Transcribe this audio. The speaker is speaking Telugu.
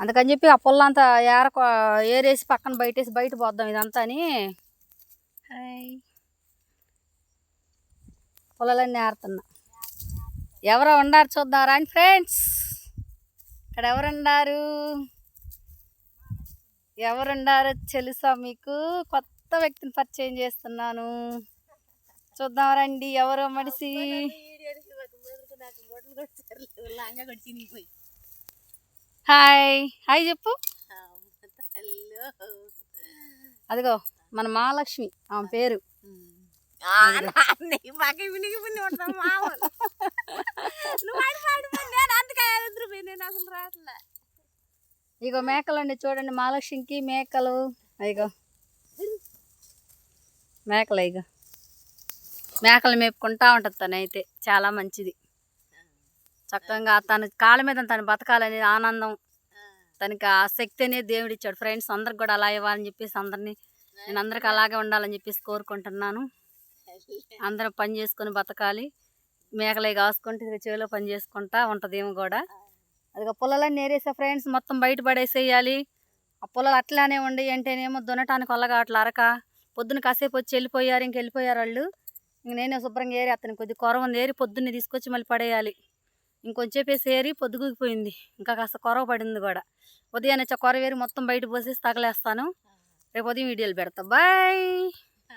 అందుకని చెప్పి ఆ పుల్లంతా ఏరేసి పక్కన బయట పోద్దాం ఇదంతా అని పుల్లలన్నీ ఏరుతున్నా. ఎవరో ఉండారు చూద్దాం రండి ఫ్రెండ్స్. ఇక్కడ ఎవరుండారో తెలుసా మీకు? కొత్త వ్యక్తిని పరిచయం చేస్తున్నాను, చూద్దాం రండి ఎవరో మనిషి. హాయ్ హాయ్ చెప్పు. అదిగో మన మహాలక్ష్మి ఆమె పేరు. ఇగో మేకలండి చూడండి, మహాలక్ష్మికి మేకలు. ఇగో మేకలు, ఇగో మేకలు మేపుకుంటా ఉంటుంది తనైతే. చాలా మంచిది, చక్కగా తన కాళ్ళ మీద తను బతకాలని ఆనందం తనకి. ఆ శక్తి అనేది దేవుడు ఇచ్చాడు ఫ్రెండ్స్. అందరికి కూడా అలా ఇవ్వాలని చెప్పేసి నేను అందరికి అలాగే ఉండాలని చెప్పేసి కోరుకుంటున్నాను. అందరం పని చేసుకొని బతకాలి. మేకలే కాసుకుంటే చెవిలో పని చేసుకుంటా ఉంటుంది ఏమో కూడా. అదిగో పుల్లలన్నీ నేరేసా ఫ్రెండ్స్, మొత్తం బయట పడేసేయాలి. ఆ పుల్లలు అట్లానే ఉండి అంటేనేమో దున్నటానికి వల్లగా అట్లా అరక. పొద్దున్న కాసేపు వచ్చి వెళ్ళిపోయారు వాళ్ళు. ఇంక నేనే శుభ్రంగా ఏరి అతనికి కొద్ది కొరవ ఉంది, ఏరి పొద్దున్నే తీసుకొచ్చి మళ్ళీ పడేయాలి. ఇంకొంచెం వేసి ఏరి పొద్దుగుపోయింది, ఇంకా కాస్త కొరవ పడింది కూడా. ఉదయాన్నే కొరవ ఏరి మొత్తం బయట పోసేసి తగలేస్తాను. రేపు ఉదయం వీడియోలు పెడతా. బాయ్.